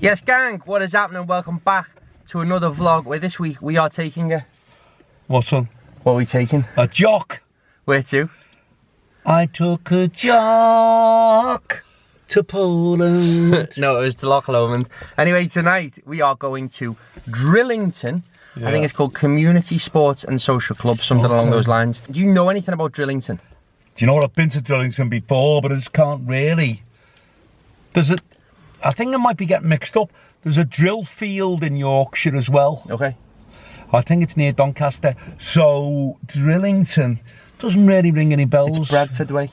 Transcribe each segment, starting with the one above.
Yes, gang, what is happening? Welcome back to another vlog where this week we are taking a... What's on? What are we taking? A jock. Where to? I took a jock to Poland. No, it was to Loch Lomond. Anyway, tonight we are going to Drillington. Yeah. I think it's called Community Sports and Social Club, something along those lines. Do you know anything about Drillington? Do you know what? I've been to Drillington before, but I just can't really. I think I might be getting mixed up. There's a drill field in Yorkshire as well. Okay. I think it's near Doncaster. So Drillington doesn't really ring any bells. It's Bradford way.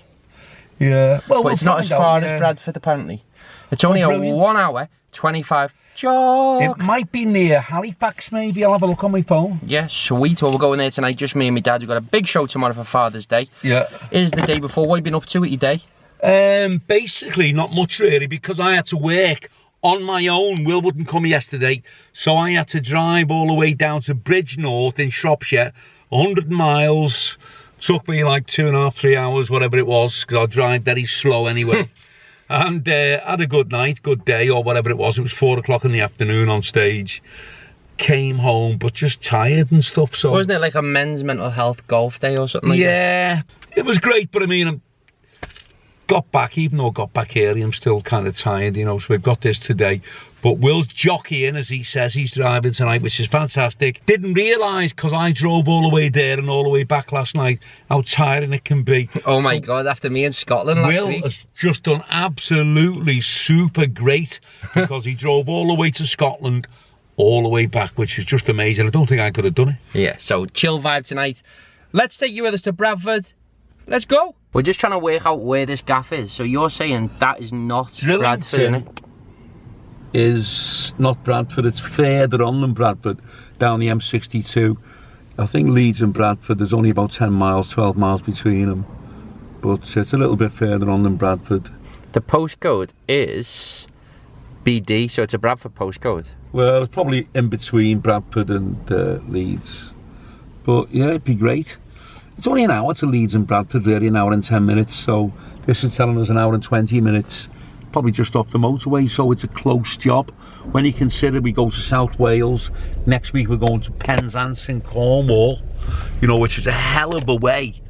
Yeah. Well, but it's not as far as Bradford, apparently. It's only a 1 hour, 25 jog. It might be near Halifax, maybe. I'll have a look on my phone. Yeah, sweet. Well, we're going there tonight, just me and my dad. We've got a big show tomorrow for Father's Day. Yeah. It is the day before. What have you been up to at your day? Basically, not much really, because I had to work on my own. Will wouldn't come yesterday, so I had to drive all the way down to Bridgenorth in Shropshire, 100 miles. Took me like 2.5, 3 hours, whatever it was, because I drive very slow anyway. And had a good night, good day, or whatever it was. It was 4 o'clock in the afternoon on stage. Came home, but just tired and stuff. So wasn't it like a men's mental health golf day or something like that? Yeah, it was great, but I mean, got back, even though I got back early, I'm still kind of tired, you know, so we've got this today. But Will's jockeying, as he says, he's driving tonight, which is fantastic. Didn't realise, because I drove all the way there and all the way back last night, how tiring it can be. Oh my God, after me in Scotland last week. Will has just done absolutely super great, because he drove all the way to Scotland, all the way back, which is just amazing. I don't think I could have done it. Yeah, so chill vibe tonight. Let's take you with us to Bradford. Let's go. We're just trying to work out where this gaff is. So you're saying that is not Bradford, innit? Is not Bradford. It's further on than Bradford, down the M62. I think Leeds and Bradford, there's only about 10 miles, 12 miles between them. But it's a little bit further on than Bradford. The postcode is BD, so it's a Bradford postcode. Well, it's probably in between Bradford and Leeds. But yeah, it'd be great. It's only an hour to Leeds and Bradford, really, an hour and 10 minutes. So this is telling us an hour and 20 minutes, probably just off the motorway. So it's a close job. When you consider we go to South Wales, next week we're going to Penzance in Cornwall, you know, which is a hell of a way.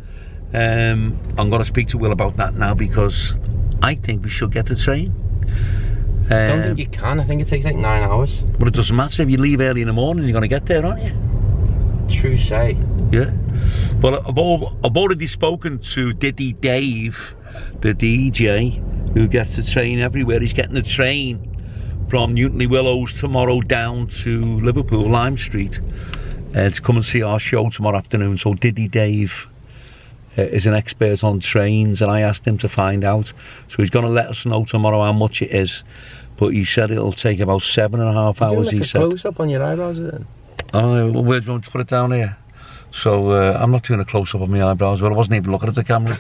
I'm going to speak to Will about that now, because I think we should get the train. I don't think you can. I think it takes like 9 hours. But it doesn't matter. If you leave early in the morning, you're going to get there, aren't you? True say. Yeah. Well, I've already spoken to Diddy Dave, the DJ, who gets the train everywhere. He's getting the train from Newtonley Willows tomorrow down to Liverpool, Lime Street, to come and see our show tomorrow afternoon. So Diddy Dave is an expert on trains, and I asked him to find out. So he's going to let us know tomorrow how much it is. But he said it'll take about 7.5 hours, he said. Close up on your eyebrows then? Oh, where do you want to put it down here? So I'm not doing a close-up of my eyebrows. Well, I wasn't even looking at the camera.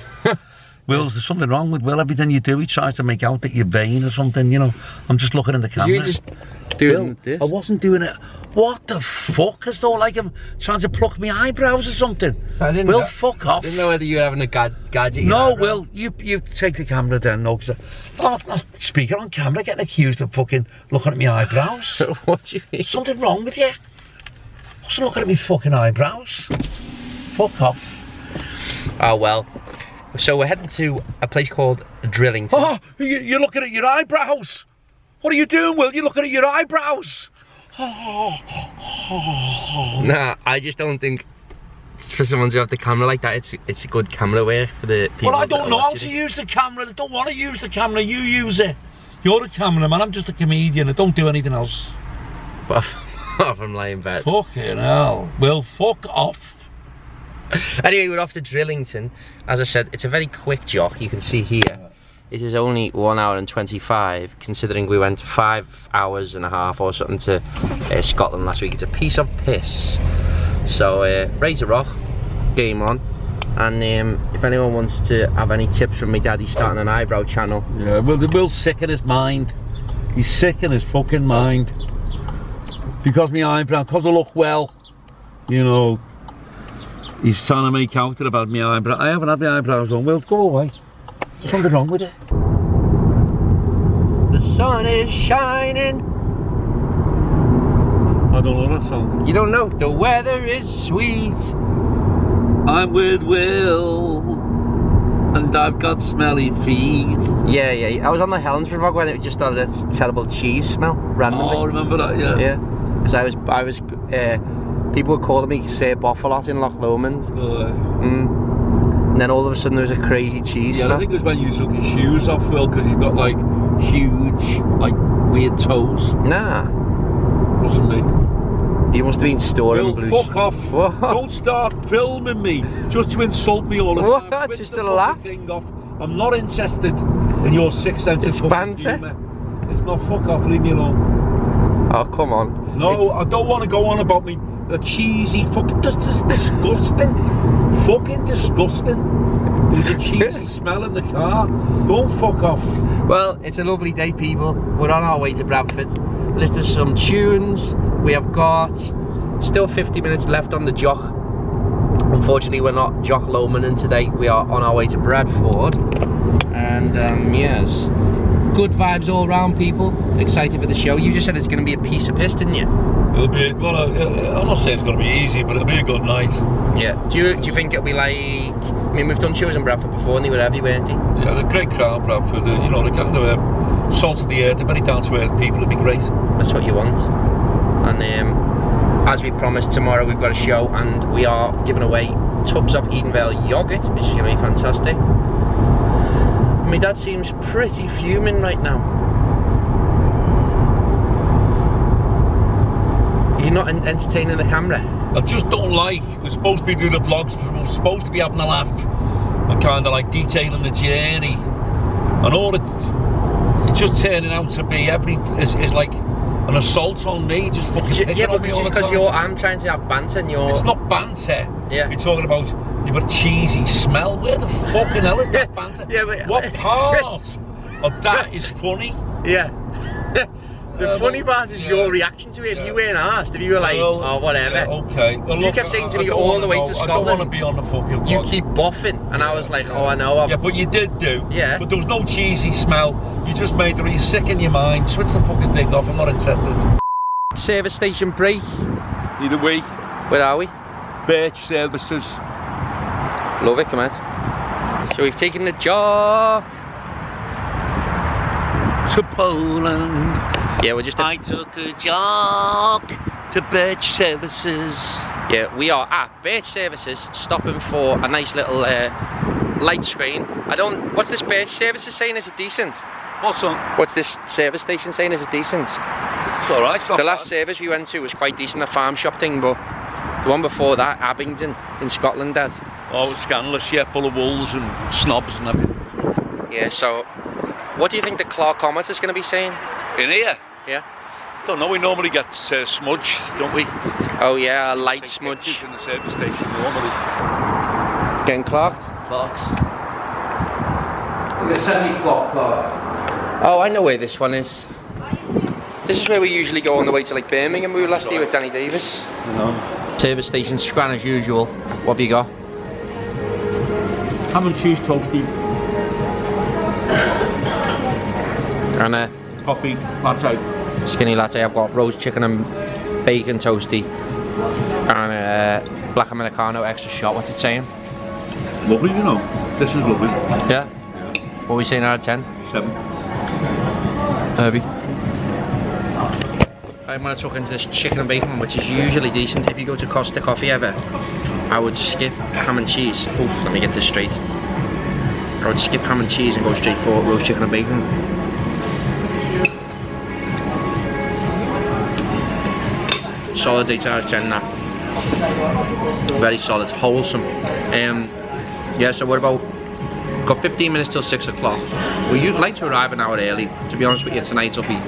Will's, there's something wrong with Will. Everything you do, he tries to make out that you're vain or something, you know. I'm just looking in the camera. You're just doing this? I wasn't doing it. What the fuck? As though like I'm trying to pluck my eyebrows or something. Will, fuck off. I didn't know whether you were having a gadget. No, Will, you take the camera then, no, because I'm not speaking on camera, getting accused of fucking looking at my eyebrows. So what do you mean? Something wrong with you? I wasn't looking at me fucking eyebrows. Fuck off. Oh well. So we're heading to a place called Drillington. Oh, you're looking at your eyebrows. What are you doing, Will? You're looking at your eyebrows. Nah, I just don't think for someone to have the camera like that, it's a good camera work for the people. Well, I don't know how to use the camera. I don't want to use the camera. You use it. You're a cameraman. I'm just a comedian. I don't do anything else. But apart from laying bed. Fucking hell. Will, fuck off. Anyway, we're off to Drillington. As I said, it's a very quick jog. You can see here. It is only 1 hour and 25, considering we went 5.5 hours or something to Scotland last week. It's a piece of piss. So, ready to rock, game on. And if anyone wants to have any tips from me, dad, he's starting an eyebrow channel. Yeah, well, Will's sick in his mind. He's sick in his fucking mind. Because my eyebrow, because I look well, you know, he's trying to make out about my eyebrow. I haven't had my eyebrows on. Will, go away. There's something wrong with it. The sun is shining I don't know that song. You don't know? The weather is sweet. I'm with Will, and I've got smelly feet. Yeah, yeah. I was on the Helensburgh vlog when it just started a terrible cheese smell randomly. Oh, I remember that, yeah. Yeah. Because I was, people were calling me Sir Boffelot in Loch Lomond. And then all of a sudden there was a crazy cheese smell. I think it was when you took your shoes off, Will, because you've got like huge, like weird toes. Nah. Wasn't me. You must have been storing Will, blues. fuck off. What? Don't start filming me just to insult me all the time. What? Switch Just the a laugh? thing off. I'm not interested in your sixth sense It's of banter. humour. It's not. Fuck off, leave me alone. Oh, come on. No, I don't want to go on about me. The cheesy fucking. This is disgusting. Fucking disgusting. There's a cheesy smell in the car. Go and fuck off. Well, it's a lovely day, people. We're on our way to Bradford. Listen to some tunes. We have got still 50 minutes left on the jock. Unfortunately, we're not Jock Lomond today. We are on our way to Bradford. And yes, good vibes all round, people. Excited for the show. You just said it's going to be a piece of piss, didn't you? It'll be, well, I'm not saying it's going to be easy, but it'll be a good night. Yeah. Do you think it'll be like, I mean, we've done shows in Bradford before and they were heavy, weren't they? Yeah, they're a great crowd, Bradford. You know, they're kind of salt of the earth, they're very down to earth people. It'll be great. That's what you want. And as we promised, tomorrow we've got a show and we are giving away tubs of Edenvale yogurt, which is going to be fantastic. My dad seems pretty fuming right now. You're not entertaining the camera. I just don't like, we're supposed to be doing the vlogs, we're supposed to be having a laugh and kind of like detailing the journey. And all it's just turning out to be is like an assault on me, just fucking picking on me all the time. Because I'm trying to have banter and you're... It's not banter. Yeah. You're talking about, you've got a cheesy smell. Where the fucking hell is that banter? Yeah, but... What part of that is funny? Yeah. The funny part is your reaction to it. If you weren't asked, if you were like, oh, whatever. Yeah, okay. Well, you kept saying to me all the way to Scotland, I don't want to be on the fucking vlog. You keep buffing, and I was like, oh, I know. Yeah, but you did do. Yeah. But there was no cheesy smell. You just made it really sick in your mind. Switch the fucking thing off. I'm not interested. Service station break. Either way. Where are we? Birch Services. Love it, come on. So we've taken the jock to Poland. Yeah, we're just... I took a jock to Birch Services. Yeah, we are at Birch Services, stopping for a nice little light screen. What's this Birch Services saying? Is it decent? What's on? What's this service station saying? Is it decent? It's alright. The last service we went to was quite decent, a farm shop thing, but the one before that, Abingdon in Scotland, Dad. Oh, it's scandalous, yeah, full of wolves and snobs and everything. Yeah, so what do you think the Clarkometer is going to be saying? In here? Yeah. I don't know, we normally get smudge, don't we? Oh yeah, a light smudge. In the service station normally. Getting clarked? Clarks. The 70 Clark. Oh, I know where this one is. This is where we usually go on the way to like Birmingham. We were last year with Danny Davis. No. Service station, scran as usual. What have you got? Ham and cheese toasty. And a coffee, latte. Skinny latte. I've got roast chicken and bacon toasty. And a black Americano extra shot. What's it saying? Lovely, you know. This is lovely. Yeah? What are we saying out of 10? 7. Herbie. I'm going to tuck into this chicken and bacon, which is usually decent. If you go to Costa Coffee ever, I would skip ham and cheese. Oof, let me get this straight. I would skip ham and cheese and go straight for roast chicken and bacon. Solid 8 out of 10 that. Very solid, wholesome. Yeah, so what about, got 15 minutes till 6 o'clock. We'd like to arrive an hour early. To be honest with you, tonight will be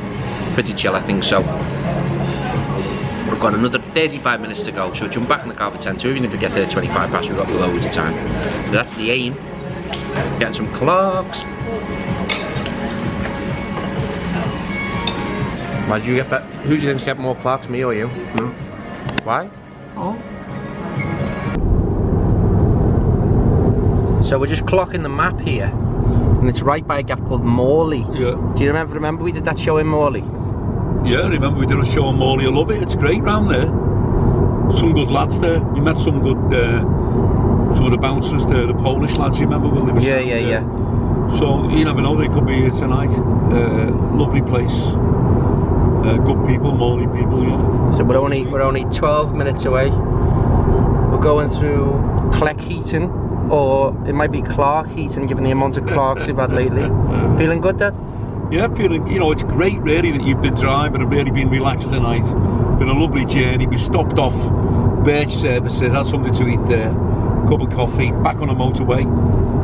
pretty chill, I think so. We've got another 35 minutes to go, so jump back in the car for 10 to, even if we get there 25 past, we've got loads of time. So that's the aim. Getting some clocks. Why did you get that? Who do you think get more clocks, me or you? No. Why? Oh. So we're just clocking the map here, and it's right by a gaff called Morley. Yeah. Do you remember we did that show in Morley? Yeah, I remember we did a show on Morley. I love it. It's great round there. Some good lads there. We met some good, some of the bouncers there, the Polish lads. You remember when they were? Yeah. So you never know, they could be here tonight. Lovely place. Good people, Morley people. Yeah. So we're only 12 minutes away. We're going through Cleckheaton, or it might be Clarkheaton, given the amount of Clarks we've had lately. Feeling good, Dad? Yeah, feeling, you know, it's great really that you've been driving and really been relaxed tonight. Been a lovely journey. We stopped off Birch Services, had something to eat there, cup of coffee, back on the motorway,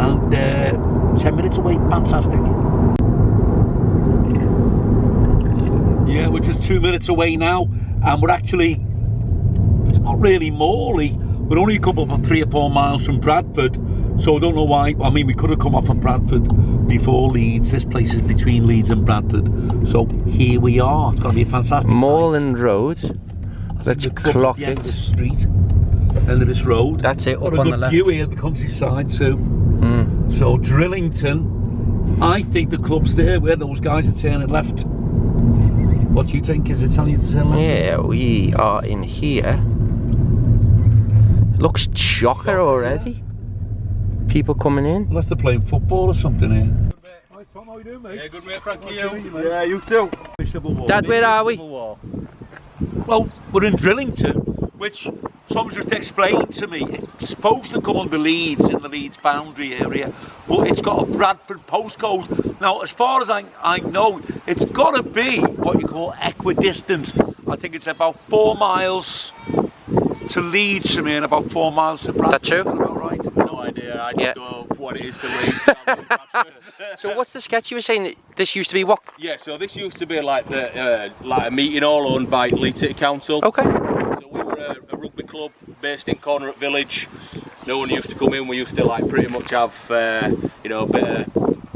and 10 minutes away. Fantastic. Yeah, we're just 2 minutes away now, and we're actually, it's not really Morley, we're only a couple of 3 or 4 miles from Bradford, so I don't know why. I mean, we could have come off of Bradford before Leeds. This place is between Leeds and Bradford, so here we are. It's going to be a fantastic Moorland Road. Let's clock the end it. of the street, end of this road. That's it, up Got on a the good left. view here of the countryside too. So Drillington, I think the club's there where those guys are turning left. What do you think? Is it telling you to turn left? Yeah, we are in here. Looks chocker already. People coming in. Unless they're playing football or something here. Hi Tom, how you doing, mate? Yeah, good mate, Frankie. Yeah, you too. Civil War. Dad, where are we? Well, we're in Drillington, which someone just explained to me. It's supposed to come under Leeds, in the Leeds boundary area, but it's got a Bradford postcode. Now, as far as I know, it's got to be what you call equidistant. I think it's about 4 miles to Leeds from here and about 4 miles to Bradford. That true? Is that about right? No idea, I just go for what it is to Leeds. So what's the sketch you were saying? This used to be what? Yeah, so this used to be like the like a meeting hall owned by Leeds City Council. Okay. So we were a rugby club based in Corneret Village. No one used to come in. We used to like pretty much have you know, a bit of,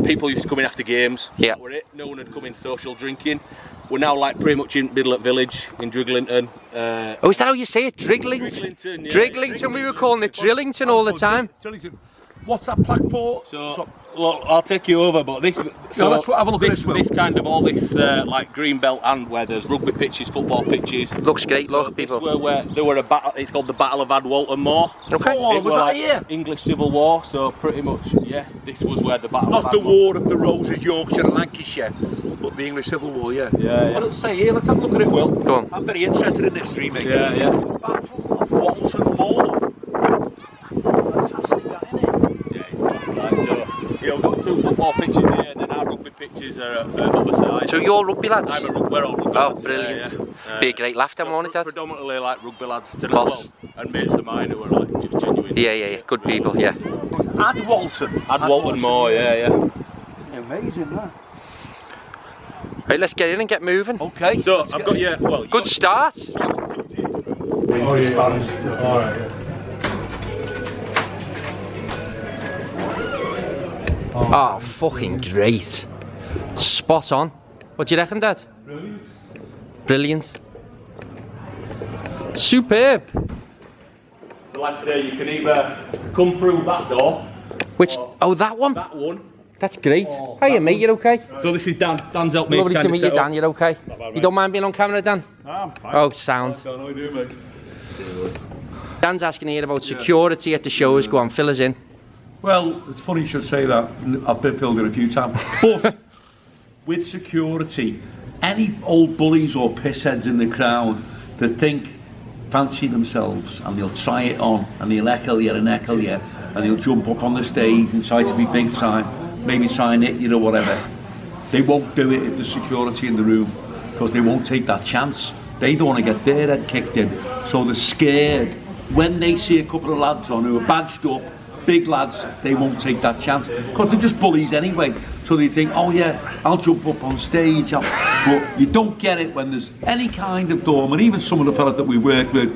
people used to come in after games. Yeah. That were it. No one had come in social drinking. We're now like pretty much in middle at Village in Driglington. Oh, is that how you say it? Driglington? Driglington, yeah. Driglington, we were calling it Drillington all the time. Drillington. What's that plaque for? So, look, I'll take you over, but this. So let's have a look at this, this, this kind of all this like green belt and where there's rugby pitches, football pitches. Looks great, look, This people. where there were a battle. It's called the Battle of Adwalton Moor. Okay. Oh, It was were that like here? English Civil War. So pretty much, yeah, this was where the Battle. Not of the Adwalton. War of the Roses, Yorkshire and Lancashire, but the English Civil War, yeah. Yeah, yeah. What does it say here? Let's have a look at it, Will. Go on. I'm very interested in this stream, mate. Yeah, yeah. Battle of Walton Moor. Fantastic, that, isn't it? Yeah, it's nice. So, you know, we've got 2 football pitches here, and then our rugby pitches are at the other side. So you're rugby lads? We're all rugby Oh, lads. brilliant. Yeah, yeah. Be a great laugh then, won't it, Dad? Predominantly like rugby lads to the Boss. and mates of mine who are like just genuine. Yeah. Good people, yeah. Adwalton. Adwalton Moor, yeah. Amazing, that. Right, let's get in and get moving. Okay. So I've got you. Well, Good start. Oh, yeah. All right. Oh, fucking great. Spot on. What do you reckon, Dad? Brilliant. Superb. So like I say, you can either come through that door. Which, oh, that one? That one. That's great. Hiya, mate, you okay? So this is Dan. Dan's helped me. Lovely to kind of meet you, set up. Dan, you're okay? You don't mind being on camera, Dan? I'm fine. Oh, sound. How are you doing, mate? Dan's asking here about security at the shows. Go on, fill us in. Well, it's funny you should say that. I've been filled in a few times. But with security, any old bullies or pissheads in the crowd that think, fancy themselves, and they'll try it on, and they'll heckle you and heckle you, and they'll jump up on the stage and try to be big time, maybe try and hit you or whatever. They won't do it if there's security in the room, because they won't take that chance. They don't want to get their head kicked in, so they're scared. When they see a couple of lads on who are badged up, big lads, they won't take that chance, because they're just bullies anyway. So they think, oh yeah, I'll jump up on stage. But you don't get it when there's any kind of doorman. Even some of the fellas that we work with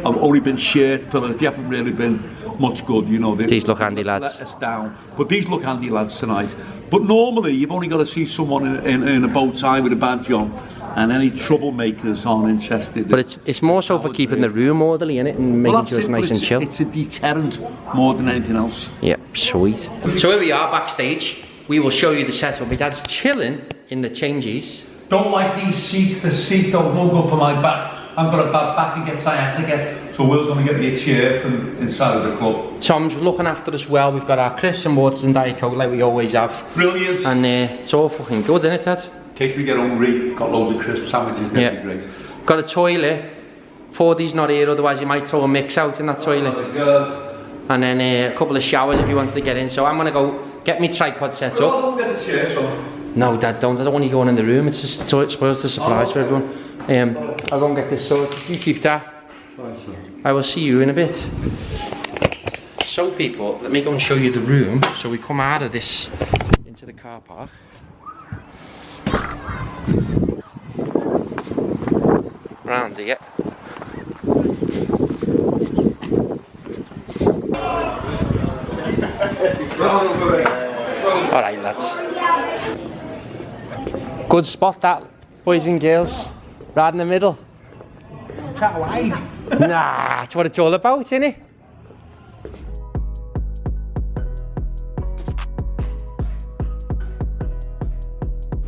have only been shirt fellas. They haven't really been much good, you know. These look handy lads. Let us down. But these look handy lads tonight. But normally you've only got to see someone in a bow tie with a badge on, and any troublemakers aren't interested. But it's more so for keeping the room orderly, innit, and making sure it's nice and chill. It's a deterrent more than anything else. Yeah, sweet. So here we are backstage. We will show you the setup. My dad's chilling in the changes. Don't like these seats. The seat don't no good for my back. I've got a bad back and get sciatica. So Will's going to get me a chair from inside of the club. Tom's looking after us well. We've got our crisps and waters and Diet Coke like we always have. Brilliant. And it's all fucking good, isn't it, Dad? In case we get hungry, got loads of crisp sandwiches, that'd be great. Got a toilet. Fordy's not here, otherwise he might throw a mix out in that toilet. Oh my God. And then a couple of showers if he wants to get in. So I'm going to go get my tripod set up. I'll get the chair, son. No, Dad, don't. I don't want you going in the room. It's just it spoils the surprise for everyone. I'll go and get this sorted. You keep that. I will see you in a bit. So people, let me go and show you the room. So we come out of this into the car park. Round here. Alright lads. Good spot that, boys and girls. Right in the middle. Can't wait. Nah, that's what it's all about, isn't it?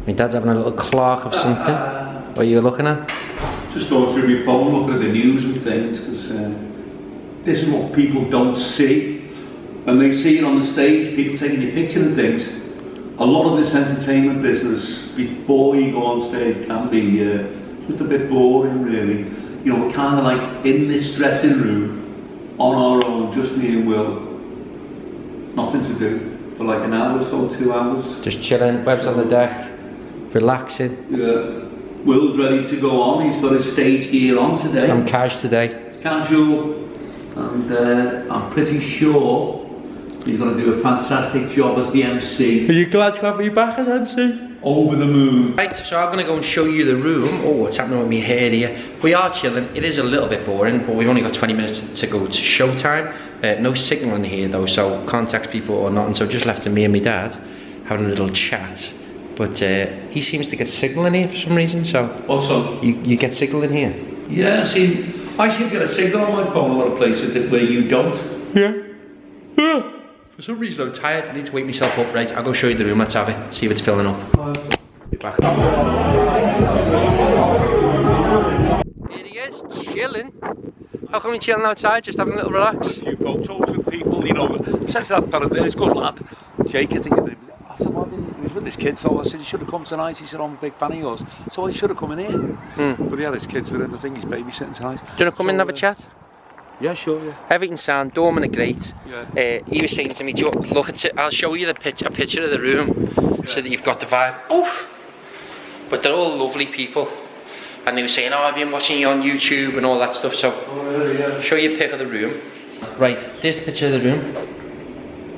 My dad's having a little clock of something. What are you looking at? Just going through my phone, looking at the news and things, because this is what people don't see. When they see it on the stage, people taking your picture and things. A lot of this entertainment business, before you go on stage, can be just a bit boring, really. You know, we're kind of like in this dressing room, on our own, just me and Will. Nothing to do for like an hour or so, 2 hours. Just chilling, Webb's on the deck, relaxing. Yeah. Will's ready to go on, he's got his stage gear on today. I'm cash today. It's casual, and I'm pretty sure he's going to do a fantastic job as the MC. Are you glad to have me back as MC? Over the moon. Right, so I'm going to go and show you the room. Oh, what's happening with my hair here? We are chilling. It is a little bit boring, but we've only got 20 minutes to go to showtime. No signal in here though, so can't text people or nothing. So just left to me and my dad having a little chat. But he seems to get signal in here for some reason, so... Also, you get signal in here? yeah, see, I should get a signal on my phone a lot of places where you don't. Yeah. For some reason I'm tired, I need to wake myself up. Right, I'll go show you the room, let's have it, see if it's filling up. Be back. Here he is, chilling. How come you're chilling outside, just having a little relax? A few photos with people, you know. I said to that fella there, he's a good lad, Jake, I think his name. I said, well, he was with his kids, so I said, he should have come tonight. He said, I'm a big fan of yours. So he should have come in here. But he had his kids with him, I think he's babysitting tonight. Do you want to come in and have a chat? Yeah, sure, yeah. Everything's sound, Dorman are great. Yeah. He was saying to me, do you look at it, I'll show you a picture of the room, so that you've got the vibe. Oof! But they're all lovely people. And they were saying, oh, I've been watching you on YouTube and all that stuff, so show you a pic of the room. Right, there's the picture of the room.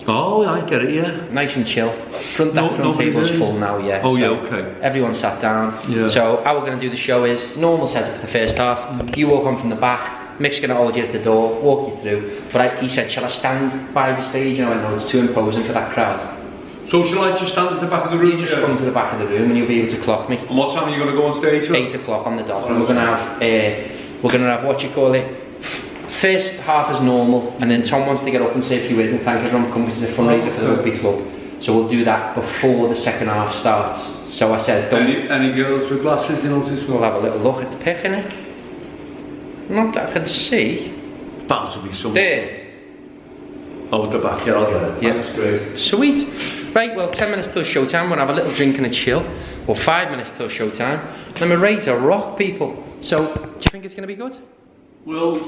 Oh, I get it, yeah. Nice and chill. Front table's full now, yeah. Oh, so yeah, okay. Everyone sat down. Yeah. So how we're going to do the show is, normal setup for the first half. You walk on from the back. Mick's going to hold you at the door, walk you through. But he said, shall I stand by the stage? And I went, no, it's too imposing for that crowd. So shall I just stand at the back of the room? You just come to the back of the room and you'll be able to clock me. And what time are you going to go on stage? 8 o'clock on the dot. And we're going to have what you call it. First half is normal, and then Tom wants to get up and say a few words and thank everyone for coming to the fundraiser for the rugby club. So we'll do that before the second half starts. So I said, don't... Any girls with glasses, you notice? We'll have a little look at the pic, innit? Not that I can see. Bound to be something. There. Oh, at the back, yeah, I'll get it. Yeah. That's great. Sweet. Right, well, 10 minutes till showtime, we'll have a little drink and a chill. Or 5 minutes till showtime. And we're ready to rock, people. So, do you think it's going to be good? Well,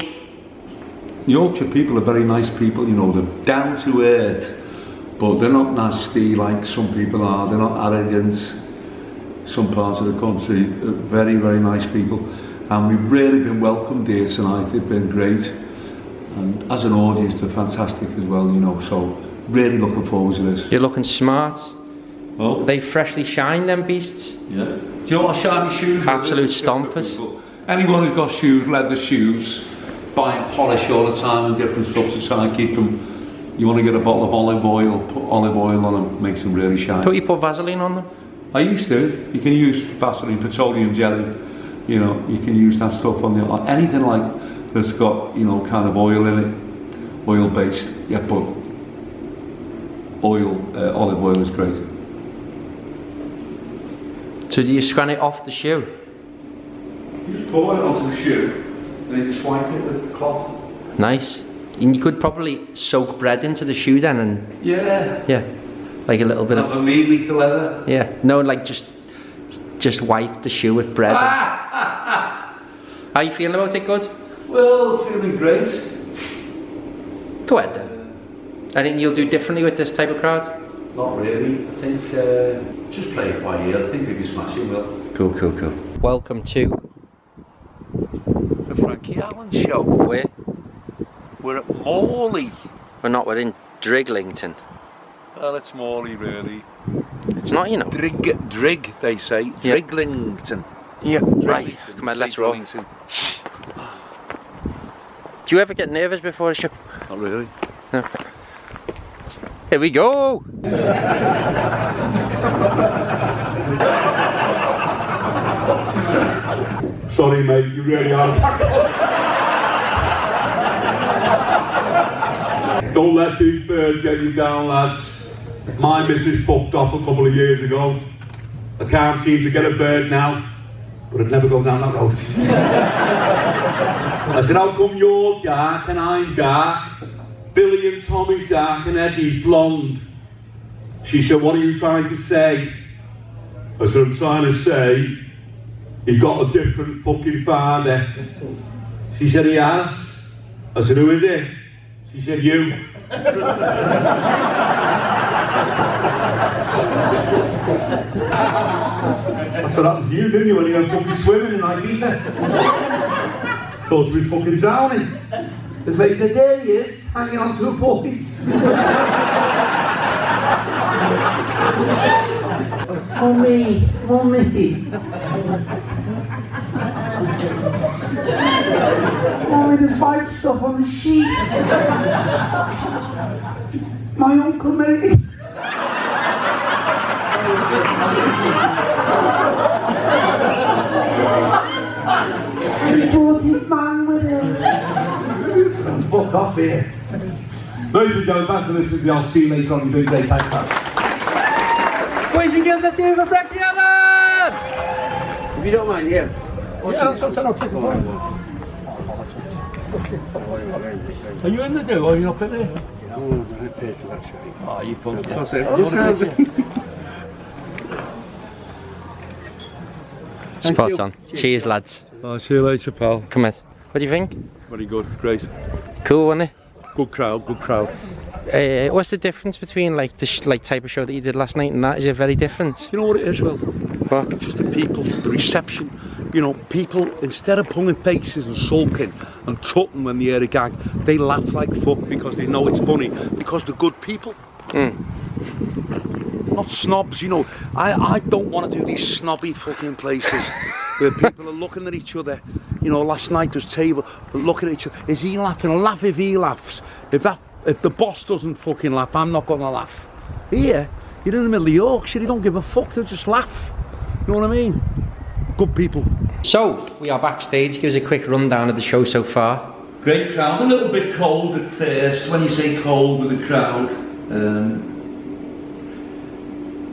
Yorkshire people are very nice people, you know, they're down to earth, but they're not nasty like some people are, they're not arrogant. Some parts of the country are very, very nice people. And we've really been welcomed here tonight, they've been great. And as an audience, they're fantastic as well, you know, so really looking forward to this. You're looking smart. Oh. They freshly shined, them beasts. Yeah. Do you know what shiny shoes are? Absolute stompers. Anyone who's got shoes, leather shoes, buying polish all the time and different stuff to try and keep them. You want to get a bottle of olive oil, put olive oil on them, makes them really shiny. Don't you put Vaseline on them? I used to. You can use Vaseline, petroleum jelly. You know, you can use that stuff on anything like that's got, you know, kind of oil in it, oil based. Yeah, but olive oil is great. So do you scan it off the shoe? You just pour it onto the shoe, and then you just wipe it with the cloth. Nice. And you could probably soak bread into the shoe then, and Yeah. like a little bit Have of a leak the leather. yeah. No, like just wipe the shoe with bread. How you feeling about it? Good. Well, feeling great. Go ahead then. Anything you'll do differently with this type of crowd? Not really. I think just play it by ear. I think they'll be smashing well. Cool. Welcome to The Frankie Allen Show. where? We're at Morley. We're in Driglington. Well, it's Morley really. It's not, you know. Drig, they say. Yeah. Driglington. Yeah. Right. Come on, let's roll. Do you ever get nervous before a show? Not really. No. Here we go. Sorry, mate, you really are. Don't let these birds get you down, lads. My missus fucked off a couple of years ago. I can't seem to get a bird now, but I'd never go down that road. I said, how come you're dark and I'm dark? Billy and Tommy's dark and Eddie's blonde. She said, what are you trying to say? I said, I'm trying to say he's got a different fucking father. She said, he has. I said, who is it? She said, you. That's what happened to you, didn't you, when you went fucking swimming in Ibiza? Thought you were fucking drowning. His mate said, there he is, hanging on to a buoy. Mummy. Mummy, there's white stuff on the sheet. My uncle made it. He brought his man with him. Fuck off here. Ladies and gentlemen, thanks for listening. I'll see you later on your big day. Thanks, man. Boys and girls, let's hear it for Frankie Allen! If you don't mind, yeah. Are you in the do or are you not in there? Oh, I paid for that shit. Oh, you punk. Spot on. Cheers, lads. I'll see you later, pal. Come on. What do you think? Very good, great. Cool, wasn't it? Good crowd, good crowd. What's the difference between like the type of show that you did last night and that? Is it very different? You know what it is, Will? What? Just the people, the reception. You know, people, instead of pulling faces and sulking and tutting when they hear a gag, they laugh like fuck because they know it's funny, because they're good people. Not snobs, you know. I don't want to do these snobby fucking places where people are looking at each other. You know, last night there's table, looking at each other. Is he laughing? Laugh if he laughs. If the boss doesn't fucking laugh, I'm not gonna laugh. Here, you're in the middle of Yorkshire, you don't give a fuck, they'll just laugh. You know what I mean? Good people. So, we are backstage. Give us a quick rundown of the show so far. Great crowd, a little bit cold at first. When you say cold with the crowd,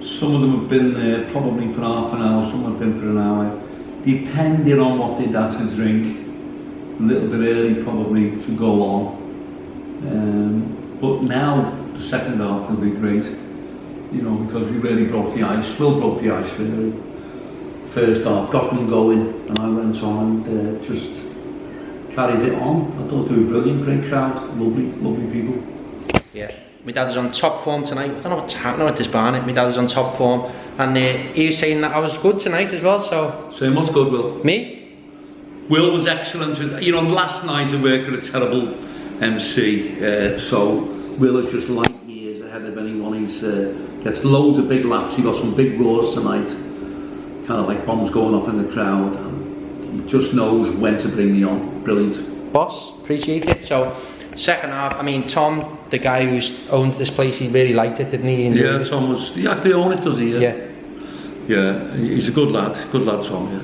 some of them have been there probably for half an hour, some have been for an hour, depending on what they'd had to drink. A little bit early probably to go on. But now the second half will be great, you know, because we really broke the ice. Will broke the ice really. First half, got them going, and I went on and just carried it on. I thought they were brilliant, great crowd, lovely people. Yeah. My dad is on top form tonight. I don't know what's happening with this Barnet. My dad is on top form, and he was saying that I was good tonight as well. So. So what's good, Will? Me? Will was excellent. You know, last night I worked with a terrible MC, so Will is just light years ahead of anyone. He's gets loads of big laps. He got some big roars tonight, kind of like bombs going off in the crowd, and he just knows when to bring me on. Brilliant. Boss, appreciate it. So, second half, I mean, Tom, the guy who owns this place, he really liked it, didn't he? Yeah, Tom was. He actually owned it, does he? Yeah. Yeah, he's a good lad, Tom. Yeah.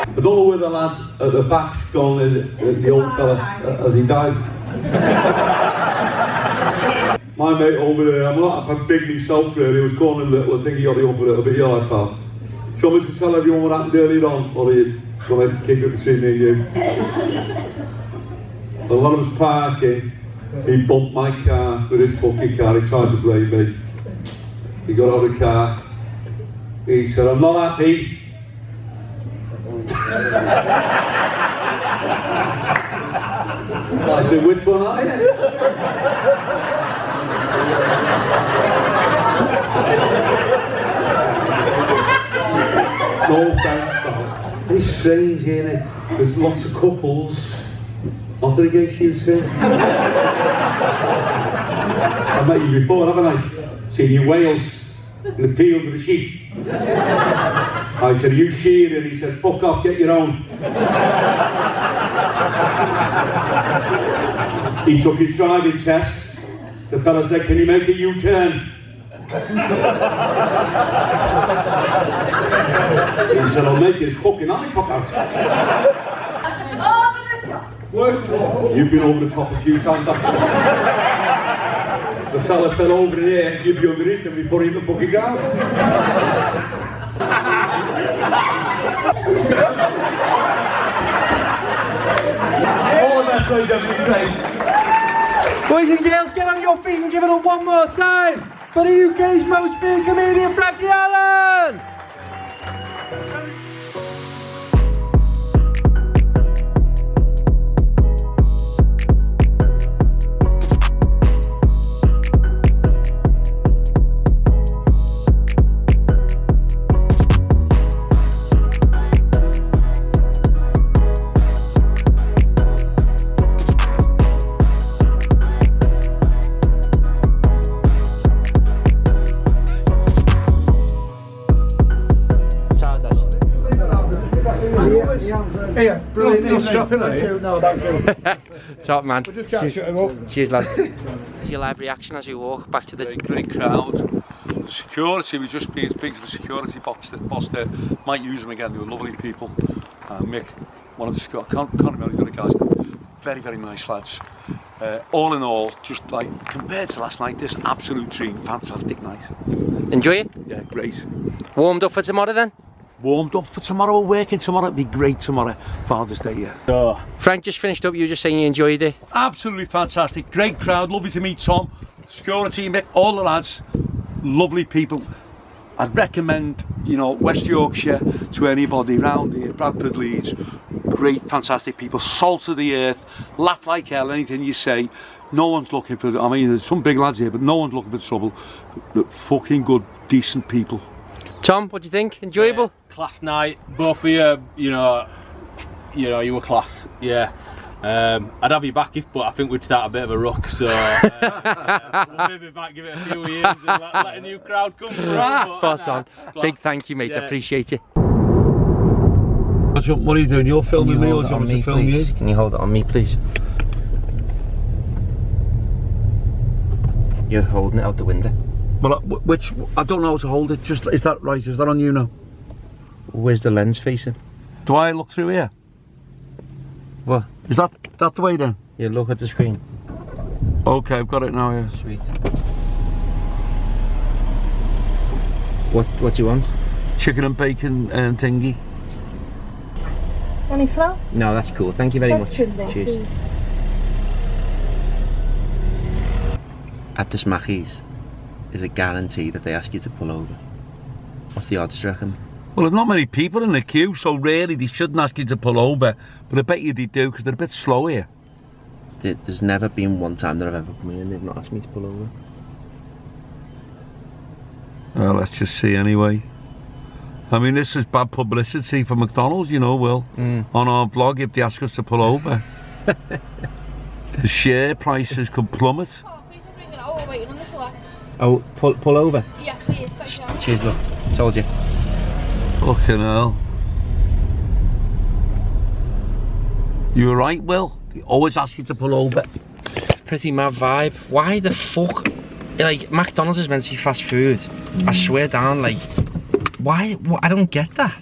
I don't know where the lad at the back's gone, the old fella, as he died. my mate over there, I'm not a big myself really, I was calling little, I think he got it up a little bit, you're like, pal. Do you want me to tell everyone what happened earlier on, or are you going to keep it between me and you? A lot of us parking, he bumped my car with his fucking car, he tried to blame me. He got out of the car, he said, I'm not happy. I said, which one are you? No offense, pal. It's strange, isn't it? There's lots of couples. Nothing against you two. I've met you before, haven't I? Seen you in Wales, in the field with the sheep. I said, are you shearing? He said, fuck off, get your own. He took his driving test. The fella said, can you make a U-turn? He said, I'll make his fucking eye pop out. Over the top. You've been over the top a few times. The fella fell over here, you'd be underneath him before he even fucking got out. All of that side of the place. Boys and girls, get on your feet and give it up one more time for the UK's most feared comedian, Frankie Allen! Yeah, brilliant. Not stopping, are you? No, thank you. Top man. We'll just chat, shut him up. Cheers, lad. What's your live reaction as we walk back to the... Great crowd. The security, we just been speaking to the security boss there. Might use them again, they were lovely people. Mick, one of the security, can't remember the other guys now. Very, very nice lads. All in all, just like, compared to last night, this absolute dream, fantastic night. Enjoy it? Yeah, great. Warmed up for tomorrow then? Warmed up for tomorrow, working tomorrow, it'd be great tomorrow, Father's Day, yeah. Frank just finished up, you were just saying you enjoyed it. Absolutely fantastic, great crowd, lovely to meet Tom, security, Mick, all the lads, lovely people. I'd recommend, you know, West Yorkshire to anybody around here, Bradford, Leeds, great, fantastic people, salt of the earth, laugh like hell, anything you say. No one's looking for, I mean, there's some big lads here, but no one's looking for trouble. Fucking good, decent people. Tom, what do you think? Enjoyable? Class night, both of you, you know, you were class, yeah. I'd have you back but I think we'd start a bit of a ruck, so we'll maybe back, give it a few years and let a new crowd come through. Spot on. Class. Big thank you, mate, I appreciate it. What are you doing? You're filming me or do you want me to film you? Can you hold it on me, please? You're holding it out the window. Well, which, I don't know how to hold it, just, is that right, is that on you now? Where's the lens facing? Do I look through here? What? Is that the way then? You look at the screen. Okay, I've got it now, yeah. Sweet. What do you want? Chicken and bacon and thingy. Any flowers? No, that's cool. Thank you very much. Cheers. Cheers. At the Smackies, is a guarantee that they ask you to pull over. What's the odds, do you reckon? Well, there's not many people in the queue, so really they shouldn't ask you to pull over. But I bet you they do, because they're a bit slow here. There's never been one time that I've ever come in and they've not asked me to pull over. Well, let's just see anyway. I mean, this is bad publicity for McDonald's, you know, Will. On our vlog, if they ask us to pull over. The share prices could plummet. Oh, pull over? Yeah, please. Cheers, love. Told you. Fucking hell. You were right, Will. They always ask you to pull over. Pretty mad vibe. Why the fuck? Like, McDonald's is meant to be fast food. I swear down, like, why? What? I don't get that.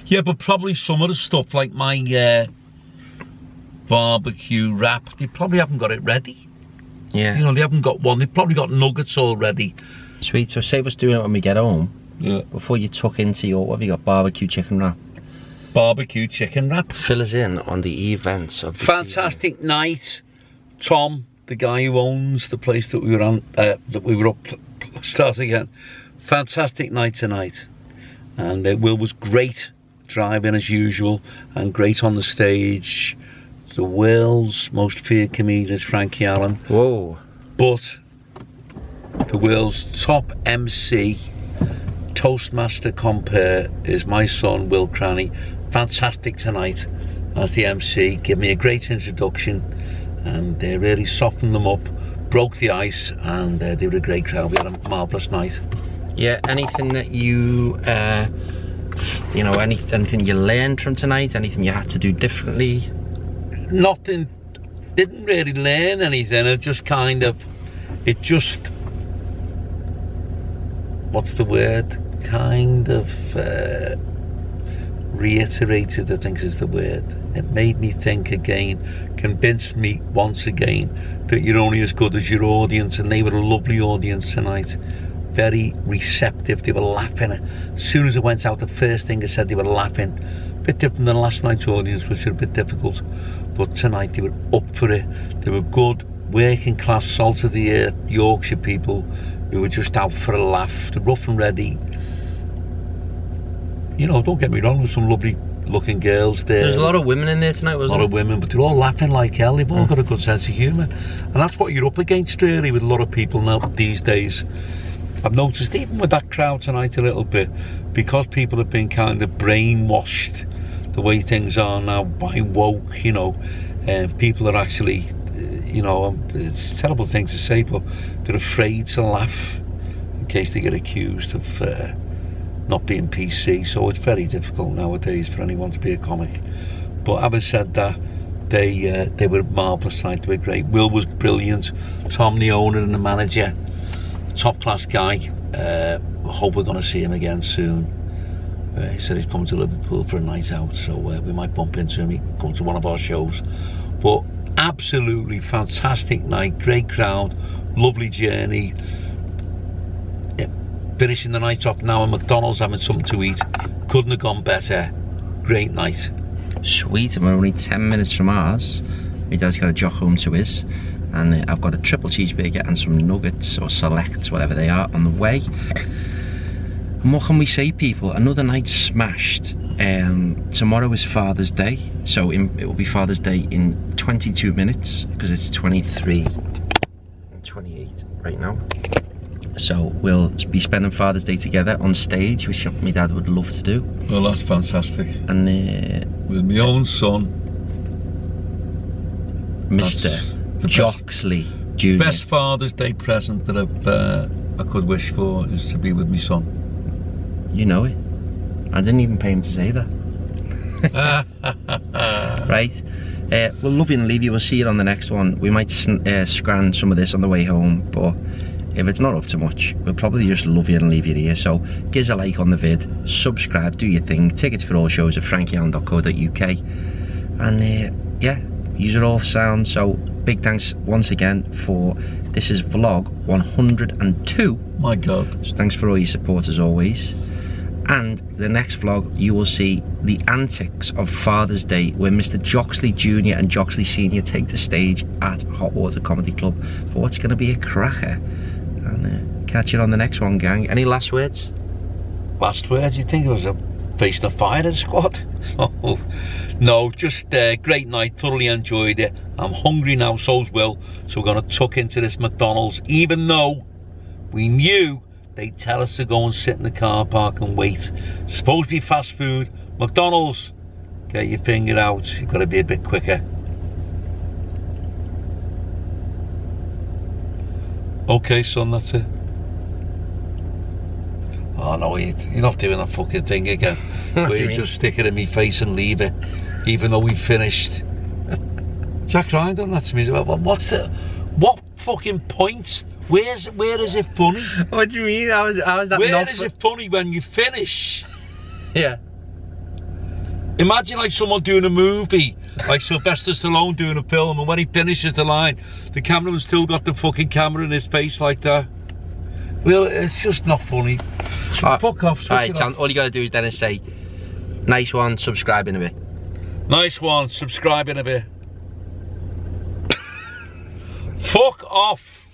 Yeah, but probably some of the stuff, like my barbecue wrap, they probably haven't got it ready. Yeah. You know, they haven't got one. They've probably got nuggets already. Sweet. So save us doing it when we get home. Yeah. Before you tuck into your, what have you got? Barbecue chicken wrap. Barbecue chicken wrap. Fill us in on the events of the Fantastic night. Tom, the guy who owns the place that we were on, that we were up. Start again. Fantastic night tonight, and Will was great driving as usual, and great on the stage. The world's most feared comedian is Frankie Allen. Whoa. But the world's top MC, Toastmaster compere, is my son Will Cranny. Fantastic tonight as the MC. Give me a great introduction, and they really softened them up, broke the ice, and they were a great crowd. We had a marvellous night. Yeah, anything that you, you know, anything you learned from tonight, anything you had to do differently? Nothing, didn't really learn anything. It just kind of, what's the word? Kind of reiterated, I think is the word. It made me think again, convinced me once again that you're only as good as your audience, and they were a lovely audience tonight. Very receptive, they were laughing. As soon as it went out, the first thing I said, they were laughing. A bit different than last night's audience, which was a bit difficult. But tonight they were up for it. They were good, working class, salt of the earth Yorkshire people who were just out for a laugh. They're rough and ready. You know, don't get me wrong, there's some lovely looking girls there. There's a lot of women in there tonight, wasn't there? A lot of women, but they're all laughing like hell. They've all got a good sense of humour. And that's what you're up against really with a lot of people now these days. I've noticed even with that crowd tonight a little bit, because people have been kind of brainwashed the way things are now by woke, you know, and people are actually, you know, it's a terrible thing to say, but they're afraid to laugh in case they get accused of not being PC. So it's very difficult nowadays for anyone to be a comic. But having said that, they were marvellous tonight. They were great. Will was brilliant. Tom, the owner and the manager, top class guy. Hope we're going to see him again soon. He said he's coming to Liverpool for a night out, so we might bump into him. He can come to one of our shows. But absolutely fantastic night, great crowd, lovely journey. Finishing the night off now at McDonald's, having something to eat. Couldn't have gone better. Great night. Sweet, and we're only 10 minutes from ours. My dad's got a jog home to his, and I've got a triple cheeseburger and some nuggets or selects, whatever they are, on the way. And what can we say, people? Another night smashed. Tomorrow is Father's Day, so it will be Father's Day in 22 minutes because it's 23 and 28 right now. So we'll be spending Father's Day together on stage, which my dad would love to do. Well, that's fantastic. And with my own son, Mr. Joxley Jr. Best Father's Day present that I could wish for is to be with my son. You know it. I didn't even pay him to say that. Right. We'll love you and leave you. We'll see you on the next one. We might scran some of this on the way home, but if it's not up to much, we'll probably just love you and leave you here. So give us a like on the vid, subscribe, do your thing. Tickets for all shows at frankieallen.co.uk, and yeah, use it all sound. So big thanks once again for this is vlog 102. My God. So thanks for all your support as always. And the next vlog, you will see the antics of Father's Day, where Mr. Joxley Jr. and Joxley Sr. take the stage at Hot Water Comedy Club for what's going to be a cracker. And catch you on the next one, gang. Any last words? Last words? You think it was a face the fighter squad? Oh, no, just great night, thoroughly enjoyed it. I'm hungry now, so's Will, so we're going to tuck into this McDonald's, even though we knew they'd tell us to go and sit in the car park and wait. Supposed to be fast food. McDonald's, get your finger out. You've got to be a bit quicker. Okay, son, that's it. Oh no, you're not doing that fucking thing again. Where you just stick it in me face and leave it, even though we finished. Jack Ryan done that to me. What fucking point? Where is it funny? What do you mean? How is that? Where is it funny when you finish? Yeah. Imagine like someone doing a movie, like Sylvester Stallone doing a film, and when he finishes the line, the cameraman's still got the fucking camera in his face like that. Well, it's just not funny. Fuck off. Alright, all you gotta do is then say, nice one, subscribe in a bit. Nice one, subscribe in a bit. Fuck off.